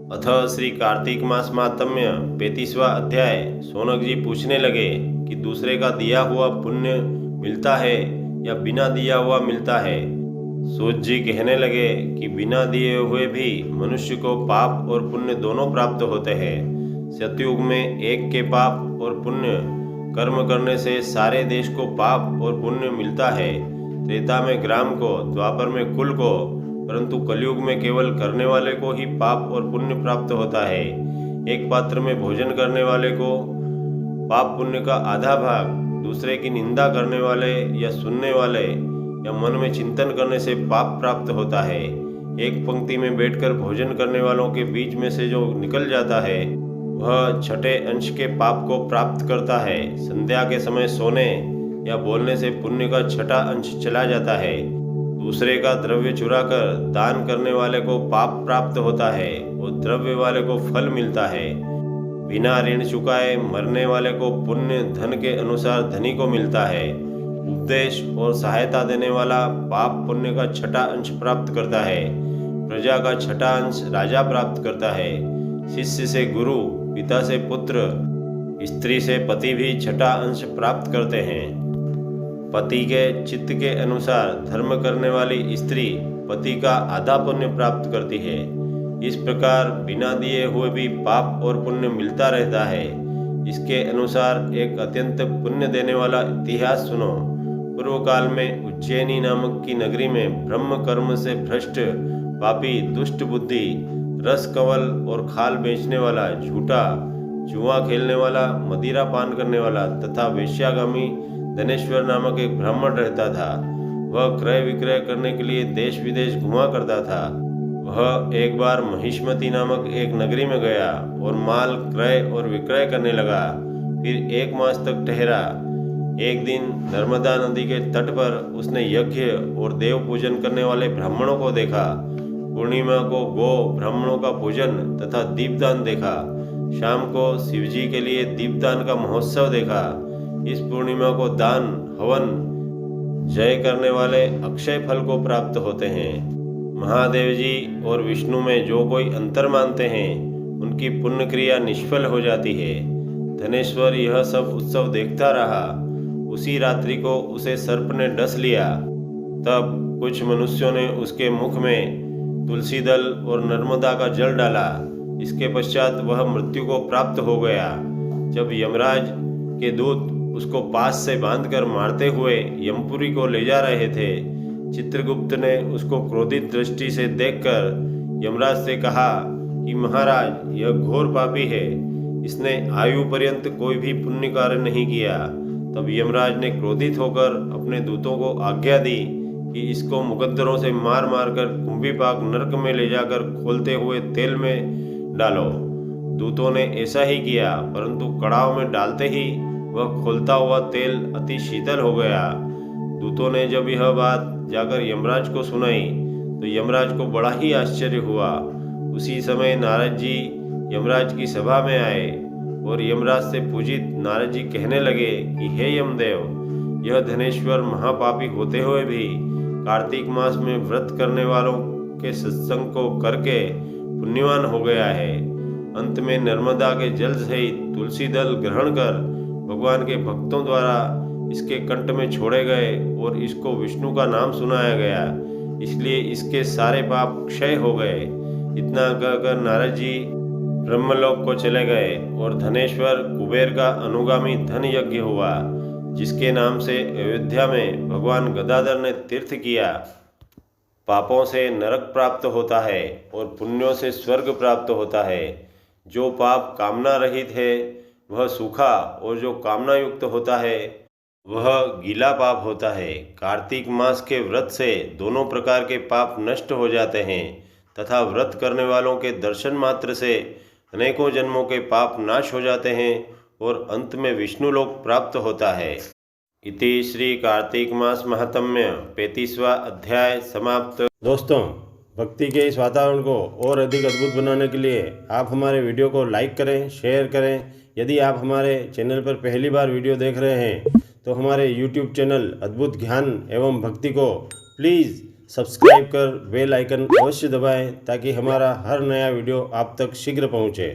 अथ श्री कार्तिक मास महात्म्य 35वां अध्याय। शौनक जी पूछने लगे कि दूसरे का दिया हुआ पुण्य मिलता है या बिना दिया हुआ मिलता है। सूत जी कहने लगे कि बिना दिए हुए भी मनुष्य को पाप और पुण्य दोनों प्राप्त होते हैं। सतयुग में एक के पाप और पुण्य कर्म करने से सारे देश को पाप और पुण्य मिलता है। त्रेता में ग्राम को, द्वापर में कुल को, परंतु कलयुग में केवल करने वाले को ही पाप और पुण्य प्राप्त होता है। एक पात्र में भोजन करने वाले को पाप पुण्य का आधा भाग, दूसरे की निंदा करने वाले या सुनने वाले या मन में चिंतन करने से पाप प्राप्त होता है। एक पंक्ति में बैठकर भोजन करने वालों के बीच में से जो निकल जाता है वह छठे अंश के पाप को प्राप्त करता है। संध्या के समय सोने या बोलने से पुण्य का छठा अंश चला जाता है। दूसरे का द्रव्य चुराकर दान करने वाले को पाप प्राप्त होता है और द्रव्य वाले को फल मिलता है। बिना ऋण चुकाए मरने वाले को पुण्य धन के अनुसार धनी को मिलता है। उपदेश और सहायता देने वाला पाप पुण्य का छठा अंश प्राप्त करता है। प्रजा का छठा अंश राजा प्राप्त करता है। शिष्य से गुरु, पिता से पुत्र, स्त्री से पति भी छठा अंश प्राप्त करते हैं। पति के चित्त के अनुसार धर्म करने वाली स्त्री पति का आधा पुण्य प्राप्त करती है। इस प्रकार बिना दिए हुए भी पाप और पुण्य मिलता रहता है। इसके अनुसार एक अत्यंत पुण्य देने वाला इतिहास सुनो। पूर्व काल में उज्जैनी नामक की नगरी में ब्रह्म कर्म से भ्रष्ट पापी, दुष्ट बुद्धि, रस कवल और खाल बेचने वाला, झूठा, जुआ खेलने वाला, मदिरा पान करने वाला तथा वेश्यागामी धनेश्वर नामक एक ब्राह्मण रहता था। वह क्रय विक्रय करने के लिए देश विदेश घुमा करता था। वह एक बार महिष्मती नामक एक नगरी में गया और माल क्रय और विक्रय करने लगा। फिर 1 मास तक ठहरा। एक दिन नर्मदा नदी के तट पर उसने यज्ञ और देव पूजन करने वाले ब्राह्मणों को देखा। पूर्णिमा को गो ब्राह्मणों का पूजन तथा दीपदान देखा। शाम को शिवजी के लिए दीपदान का महोत्सव देखा। इस पूर्णिमा को दान, हवन, जय करने वाले अक्षय फल को प्राप्त होते हैं। महादेव जी और विष्णु में जो कोई अंतर मानते हैं उनकी पुण्य क्रिया निष्फल हो जाती है। धनेश्वर यह सब उत्सव देखता रहा। उसी रात्रि को उसे सर्प ने डस लिया। तब कुछ मनुष्यों ने उसके मुख में तुलसी दल और नर्मदा का जल डाला। इसके पश्चात वह मृत्यु को प्राप्त हो गया। जब यमराज के दूत उसको पास से बांधकर मारते हुए यमपुरी को ले जा रहे थे, चित्रगुप्त ने उसको क्रोधित दृष्टि से देखकर यमराज से कहा कि महाराज, यह घोर पापी है। इसने आयु पर्यंत कोई भी पुण्य कार्य नहीं किया। तब यमराज ने क्रोधित होकर अपने दूतों को आज्ञा दी कि इसको मुकद्दरों से मार मार कर कुंभीपाक नरक में ले जाकर खोलते हुए तेल में डालो। दूतों ने ऐसा ही किया, परंतु कड़ाव में डालते ही वह खोलता हुआ तेल अति शीतल हो गया। दूतों ने जब यह बात जाकर यमराज को सुनाई तो यमराज को बड़ा ही आश्चर्य हुआ। उसी समय नारद जी यमराज की सभा में आए और यमराज से पूजित नारद जी कहने लगे कि हे यमदेव, यह धनेश्वर महापापी होते हुए भी कार्तिक मास में व्रत करने वालों के सत्संग को करके पुण्यवान हो गया है। अंत में नर्मदा के जल सहित तुलसी दल ग्रहण कर भगवान के भक्तों द्वारा इसके कंठ में छोड़े गए और इसको विष्णु का नाम सुनाया गया, इसलिए इसके सारे पाप क्षय हो गए। इतना कहकर नारद जी ब्रह्मलोक को चले गए और धनेश्वर कुबेर का अनुगामी धन यज्ञ हुआ, जिसके नाम से अयोध्या में भगवान गदाधर ने तीर्थ किया। पापों से नरक प्राप्त होता है और पुण्यों से स्वर्ग प्राप्त होता है। जो पाप कामना रहित है वह सूखा और जो कामना युक्त होता है वह गीला पाप होता है। कार्तिक मास के व्रत से दोनों प्रकार के पाप नष्ट हो जाते हैं तथा व्रत करने वालों के दर्शन मात्र से अनेकों जन्मों के पाप नाश हो जाते हैं और अंत में विष्णु लोक प्राप्त होता है। इति श्री कार्तिक मास महात्म्य 35वां अध्याय समाप्त। दोस्तों, भक्ति के इस वातावरण को और अधिक अद्भुत बनाने के लिए आप हमारे वीडियो को लाइक करें, शेयर करें। यदि आप हमारे चैनल पर पहली बार वीडियो देख रहे हैं तो हमारे YouTube चैनल अद्भुत ज्ञान एवं भक्ति को प्लीज़ सब्सक्राइब कर बेल आइकन अवश्य दबाएं ताकि हमारा हर नया वीडियो आप तक शीघ्र पहुंचे।